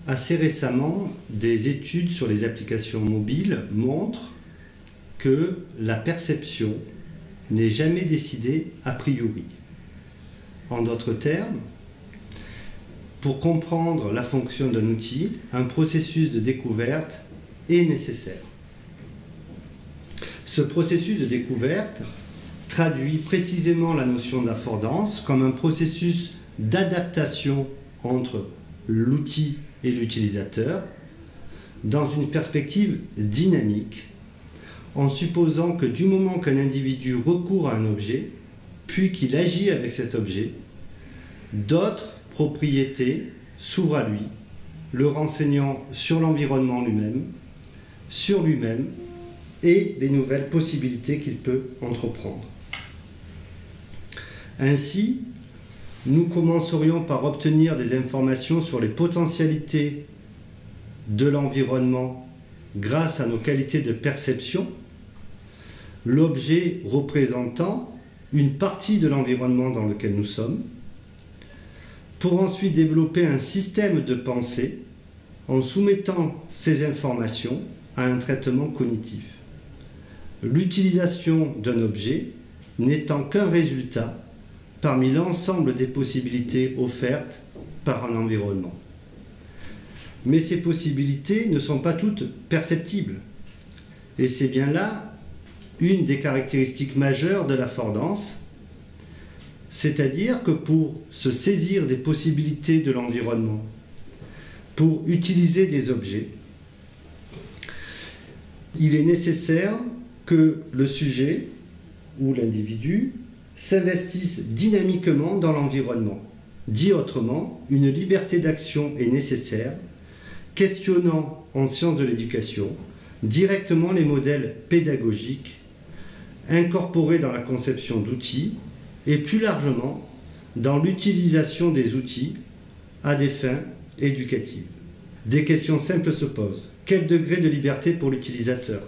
Assez récemment, des études sur les applications mobiles montrent que la perception n'est jamais décidée a priori. En d'autres termes, pour comprendre la fonction d'un outil, un processus de découverte est nécessaire. Ce processus de découverte traduit précisément la notion d'affordance comme un processus d'adaptation entre l'outil et l'utilisateur dans une perspective dynamique, en supposant que du moment qu'un individu recourt à un objet, puis qu'il agit avec cet objet, d'autres propriétés s'ouvrent à lui, le renseignant sur l'environnement lui-même, sur lui-même et les nouvelles possibilités qu'il peut entreprendre. Ainsi, nous commencerions par obtenir des informations sur les potentialités de l'environnement grâce à nos qualités de perception, l'objet représentant une partie de l'environnement dans lequel nous sommes, pour ensuite développer un système de pensée en soumettant ces informations à un traitement cognitif. L'utilisation d'un objet n'étant qu'un résultat parmi l'ensemble des possibilités offertes par un environnement. Mais ces possibilités ne sont pas toutes perceptibles. Et c'est bien là une des caractéristiques majeures de l'affordance, c'est-à-dire que pour se saisir des possibilités de l'environnement, pour utiliser des objets, il est nécessaire que le sujet ou l'individu s'investissent dynamiquement dans l'environnement. Dit autrement, une liberté d'action est nécessaire, questionnant en sciences de l'éducation directement les modèles pédagogiques, incorporés dans la conception d'outils et plus largement dans l'utilisation des outils à des fins éducatives. Des questions simples se posent. Quel degré de liberté pour l'utilisateur ?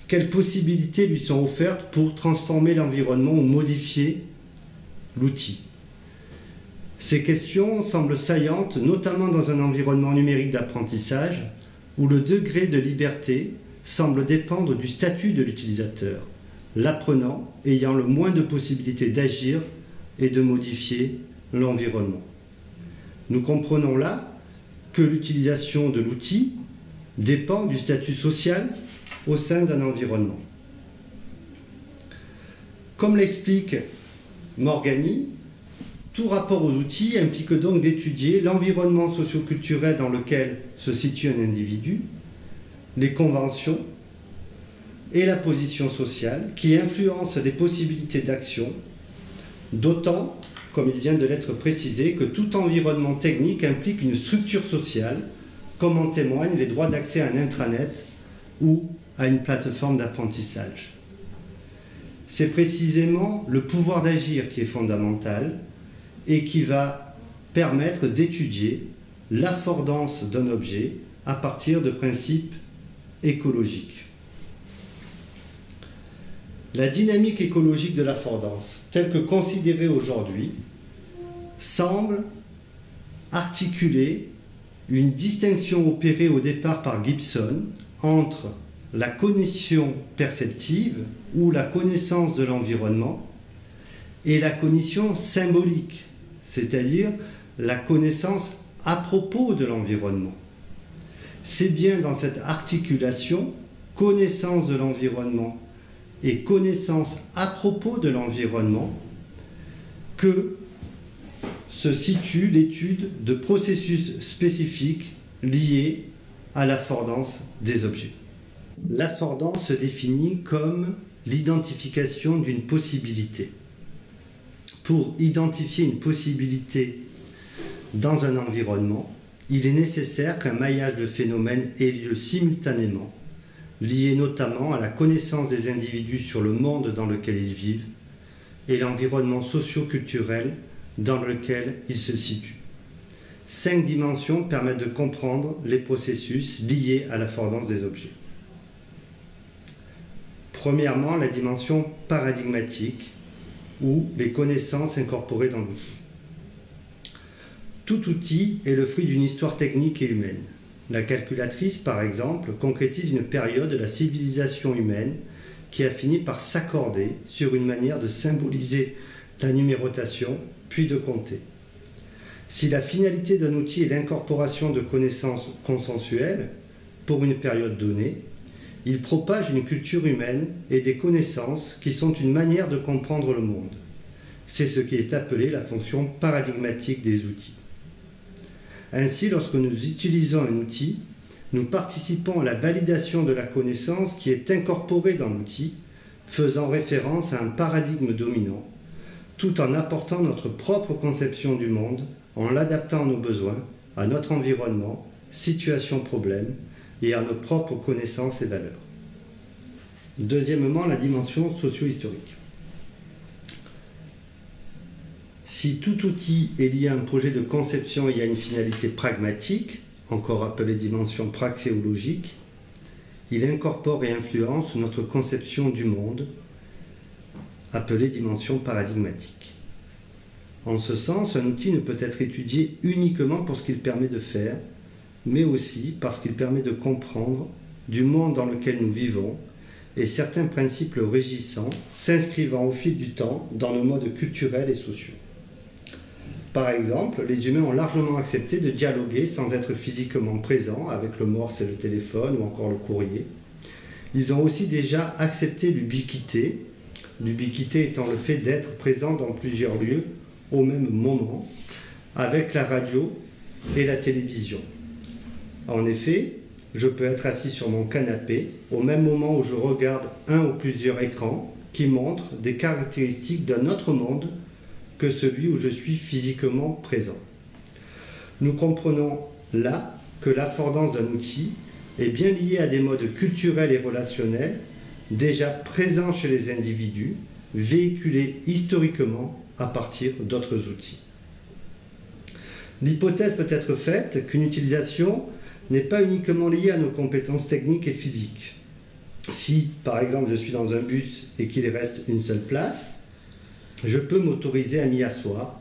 Quelles possibilités lui sont offertes pour transformer l'environnement ou modifier l'outil? Ces questions semblent saillantes, notamment dans un environnement numérique d'apprentissage, où le degré de liberté semble dépendre du statut de l'utilisateur, l'apprenant ayant le moins de possibilités d'agir et de modifier l'environnement. Nous comprenons là que l'utilisation de l'outil dépend du statut social au sein d'un environnement. Comme l'explique Morgani, tout rapport aux outils implique donc d'étudier l'environnement socio-culturel dans lequel se situe un individu, les conventions et la position sociale qui influencent les possibilités d'action, d'autant, comme il vient de l'être précisé, que tout environnement technique implique une structure sociale, comme en témoignent les droits d'accès à un intranet ou à une plateforme d'apprentissage. C'est précisément le pouvoir d'agir qui est fondamental et qui va permettre d'étudier l'affordance d'un objet à partir de principes écologiques. La dynamique écologique de l'affordance, telle que considérée aujourd'hui, semble articuler une distinction opérée au départ par Gibson entre la cognition perceptive ou la connaissance de l'environnement et la cognition symbolique, c'est-à-dire la connaissance à propos de l'environnement. C'est bien dans cette articulation, connaissance de l'environnement et connaissance à propos de l'environnement, que se situe l'étude de processus spécifiques liés à l'affordance des objets. L'affordance se définit comme l'identification d'une possibilité. Pour identifier une possibilité dans un environnement, il est nécessaire qu'un maillage de phénomènes ait lieu simultanément, lié notamment à la connaissance des individus sur le monde dans lequel ils vivent et l'environnement socio-culturel dans lequel ils se situent. 5 dimensions permettent de comprendre les processus liés à l'affordance des objets. Premièrement, la dimension paradigmatique ou les connaissances incorporées dans l'outil. Tout outil est le fruit d'une histoire technique et humaine. La calculatrice, par exemple, concrétise une période de la civilisation humaine qui a fini par s'accorder sur une manière de symboliser la numérotation, puis de compter. Si la finalité d'un outil est l'incorporation de connaissances consensuelles pour une période donnée, il propage une culture humaine et des connaissances qui sont une manière de comprendre le monde. C'est ce qui est appelé la fonction paradigmatique des outils. Ainsi, lorsque nous utilisons un outil, nous participons à la validation de la connaissance qui est incorporée dans l'outil, faisant référence à un paradigme dominant, tout en apportant notre propre conception du monde, en l'adaptant à nos besoins, à notre environnement, situation problème, et à nos propres connaissances et valeurs. Deuxièmement, la dimension socio-historique. Si tout outil est lié à un projet de conception et à une finalité pragmatique, encore appelée dimension praxéologique, il incorpore et influence notre conception du monde, appelée dimension paradigmatique. En ce sens, un outil ne peut être étudié uniquement pour ce qu'il permet de faire, mais aussi parce qu'il permet de comprendre du monde dans lequel nous vivons et certains principes le régissant, s'inscrivant au fil du temps dans nos modes culturels et sociaux. Par exemple, les humains ont largement accepté de dialoguer sans être physiquement présents avec le morse et le téléphone ou encore le courrier. Ils ont aussi déjà accepté l'ubiquité, l'ubiquité étant le fait d'être présent dans plusieurs lieux au même moment, avec la radio et la télévision. En effet, je peux être assis sur mon canapé au même moment où je regarde un ou plusieurs écrans qui montrent des caractéristiques d'un autre monde que celui où je suis physiquement présent. Nous comprenons là que l'affordance d'un outil est bien liée à des modes culturels et relationnels déjà présents chez les individus, véhiculés historiquement à partir d'autres outils. L'hypothèse peut être faite qu'une utilisation n'est pas uniquement liée à nos compétences techniques et physiques. Si, par exemple, je suis dans un bus et qu'il reste une seule place, je peux m'autoriser à m'y asseoir,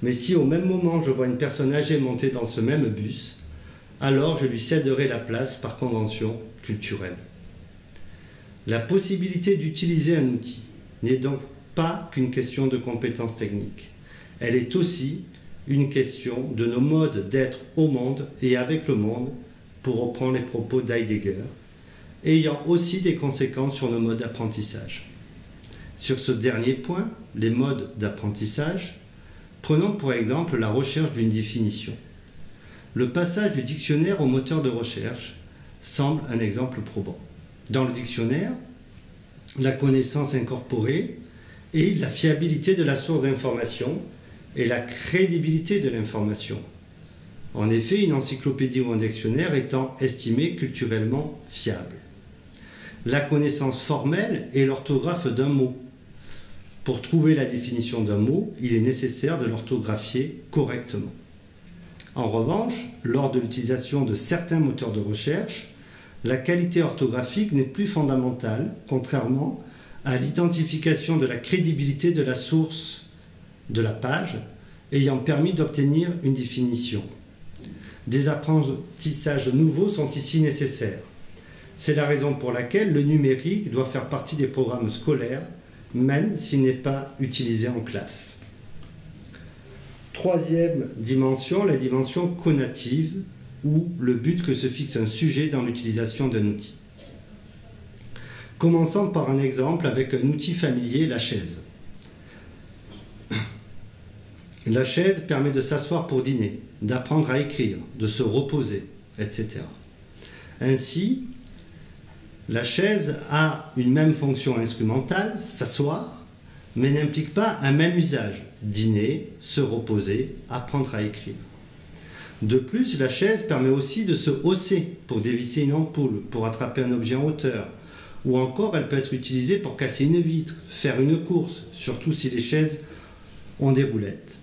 mais si au même moment je vois une personne âgée monter dans ce même bus, alors je lui céderai la place par convention culturelle. La possibilité d'utiliser un outil n'est donc pas qu'une question de compétences techniques. Elle est aussi une question de nos modes d'être au monde et avec le monde, pour reprendre les propos d'Heidegger, ayant aussi des conséquences sur nos modes d'apprentissage. Sur ce dernier point, les modes d'apprentissage, prenons pour exemple la recherche d'une définition. Le passage du dictionnaire au moteur de recherche semble un exemple probant. Dans le dictionnaire, la connaissance incorporée et la fiabilité de la source d'information et la crédibilité de l'information. En effet, une encyclopédie ou un dictionnaire étant estimé culturellement fiable. La connaissance formelle est l'orthographe d'un mot. Pour trouver la définition d'un mot, il est nécessaire de l'orthographier correctement. En revanche, lors de l'utilisation de certains moteurs de recherche, la qualité orthographique n'est plus fondamentale, contrairement à l'identification de la crédibilité de la source de la page, ayant permis d'obtenir une définition. Des apprentissages nouveaux sont ici nécessaires. C'est la raison pour laquelle le numérique doit faire partie des programmes scolaires, même s'il n'est pas utilisé en classe. Troisième dimension, la dimension conative, ou le but que se fixe un sujet dans l'utilisation d'un outil. Commençons par un exemple avec un outil familier, la chaise. La chaise permet de s'asseoir pour dîner, d'apprendre à écrire, de se reposer, etc. Ainsi, la chaise a une même fonction instrumentale, s'asseoir, mais n'implique pas un même usage, dîner, se reposer, apprendre à écrire. De plus, la chaise permet aussi de se hausser pour dévisser une ampoule, pour attraper un objet en hauteur, ou encore elle peut être utilisée pour casser une vitre, faire une course, surtout si les chaises ont des roulettes.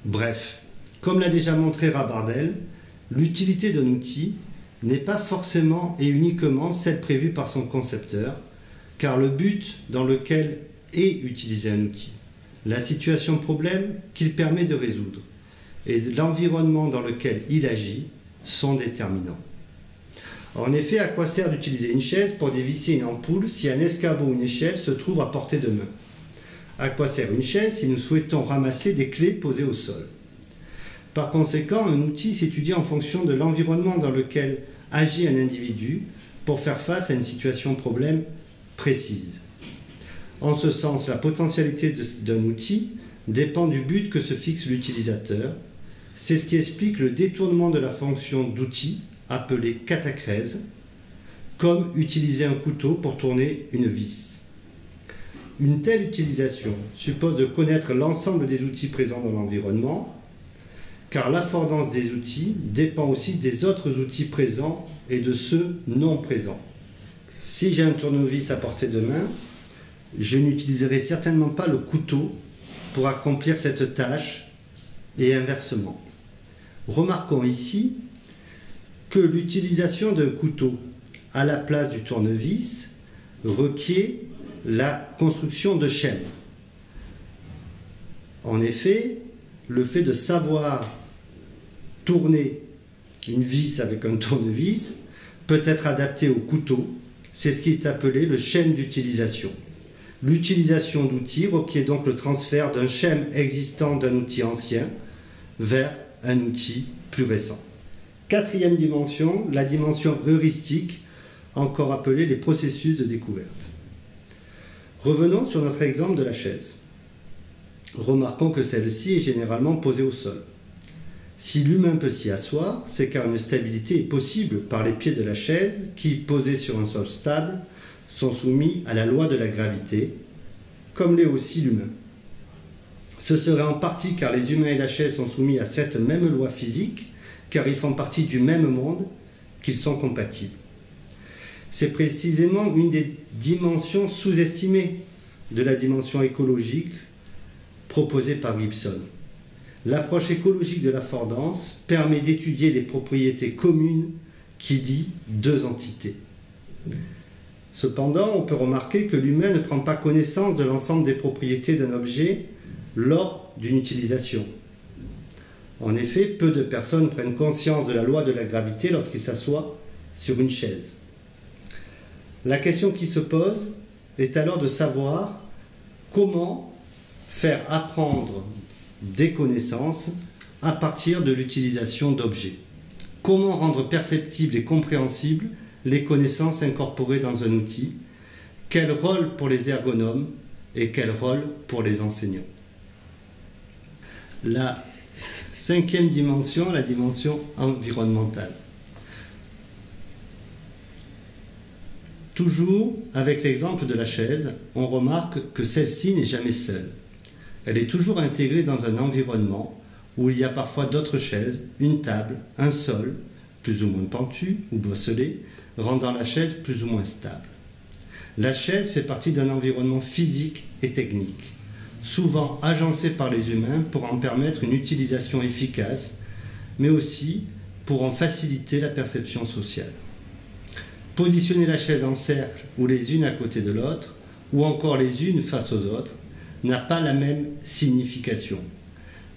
Bref, comme l'a déjà montré Rabardel, l'utilité d'un outil n'est pas forcément et uniquement celle prévue par son concepteur, car le but dans lequel est utilisé un outil, la situation problème qu'il permet de résoudre, et l'environnement dans lequel il agit sont déterminants. En effet, à quoi sert d'utiliser une chaise pour dévisser une ampoule si un escabeau ou une échelle se trouve à portée de main? À quoi sert une chaise si nous souhaitons ramasser des clés posées au sol? Par conséquent, un outil s'étudie en fonction de l'environnement dans lequel agit un individu pour faire face à une situation problème précise. En ce sens, la potentialité d'un outil dépend du but que se fixe l'utilisateur. C'est ce qui explique le détournement de la fonction d'outil, appelée catachèse, comme utiliser un couteau pour tourner une vis. Une telle utilisation suppose de connaître l'ensemble des outils présents dans l'environnement, car l'affordance des outils dépend aussi des autres outils présents et de ceux non présents. Si j'ai un tournevis à portée de main, je n'utiliserai certainement pas le couteau pour accomplir cette tâche et inversement. Remarquons ici que l'utilisation d'un couteau à la place du tournevis requiert la construction de chaînes. En effet, le fait de savoir tourner une vis avec un tournevis peut être adapté au couteau. C'est ce qui est appelé le schème d'utilisation. L'utilisation d'outils requiert donc le transfert d'un schème existant d'un outil ancien vers un outil plus récent. Quatrième dimension, la dimension heuristique, encore appelée les processus de découverte. Revenons sur notre exemple de la chaise. Remarquons que celle-ci est généralement posée au sol. Si l'humain peut s'y asseoir, c'est car une stabilité est possible par les pieds de la chaise qui, posés sur un sol stable, sont soumis à la loi de la gravité, comme l'est aussi l'humain. Ce serait en partie car les humains et la chaise sont soumis à cette même loi physique, car ils font partie du même monde, qu'ils sont compatibles. C'est précisément une des dimensions sous-estimées de la dimension écologique proposée par Gibson. L'approche écologique de l'affordance permet d'étudier les propriétés communes qui lient deux entités. Cependant, on peut remarquer que l'humain ne prend pas connaissance de l'ensemble des propriétés d'un objet lors d'une utilisation. En effet, peu de personnes prennent conscience de la loi de la gravité lorsqu'ils s'assoient sur une chaise. La question qui se pose est alors de savoir comment faire apprendre des connaissances à partir de l'utilisation d'objets. Comment rendre perceptibles et compréhensibles les connaissances incorporées dans un outil? Quel rôle pour les ergonomes et quel rôle pour les enseignants? La cinquième dimension, la dimension environnementale. Toujours avec l'exemple de la chaise, on remarque que celle-ci n'est jamais seule. Elle est toujours intégrée dans un environnement où il y a parfois d'autres chaises, une table, un sol, plus ou moins pentu ou bosselé, rendant la chaise plus ou moins stable. La chaise fait partie d'un environnement physique et technique, souvent agencé par les humains pour en permettre une utilisation efficace, mais aussi pour en faciliter la perception sociale. Positionner la chaise en cercle ou les unes à côté de l'autre, ou encore les unes face aux autres, n'a pas la même signification.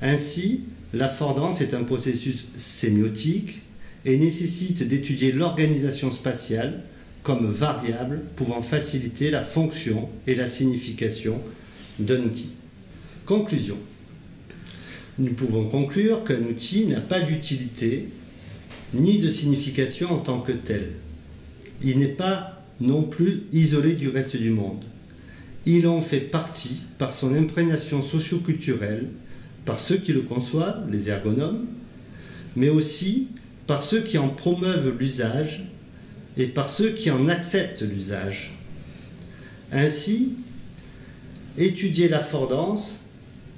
Ainsi, l'affordance est un processus sémiotique et nécessite d'étudier l'organisation spatiale comme variable pouvant faciliter la fonction et la signification d'un outil. Conclusion. Nous pouvons conclure qu'un outil n'a pas d'utilité ni de signification en tant que tel. Il n'est pas non plus isolé du reste du monde. Il en fait partie par son imprégnation socio-culturelle, par ceux qui le conçoivent, les ergonomes, mais aussi par ceux qui en promeuvent l'usage et par ceux qui en acceptent l'usage. Ainsi, étudier l'affordance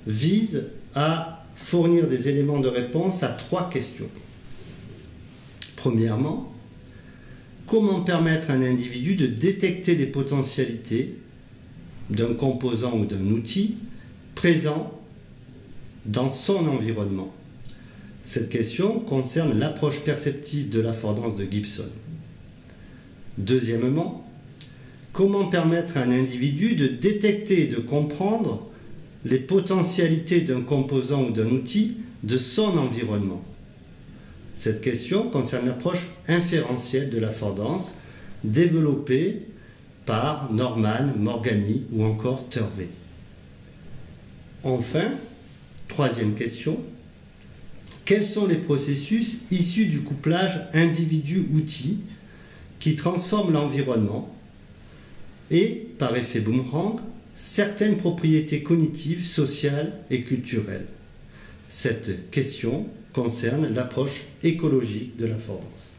vise à fournir des éléments de réponse à trois questions. Premièrement, comment permettre à un individu de détecter les potentialités d'un composant ou d'un outil présent dans son environnement? Cette question concerne l'approche perceptive de l'affordance de Gibson. Deuxièmement, comment permettre à un individu de détecter et de comprendre les potentialités d'un composant ou d'un outil de son environnement. Cette question concerne l'approche inférentielle de l'affordance développée par Norman, Morgany ou encore Turvey. Enfin, troisième question, quels sont les processus issus du couplage individu-outil qui transforment l'environnement et, par effet boomerang, certaines propriétés cognitives, sociales et culturelles? Cette question concerne l'approche écologique de l'affordance.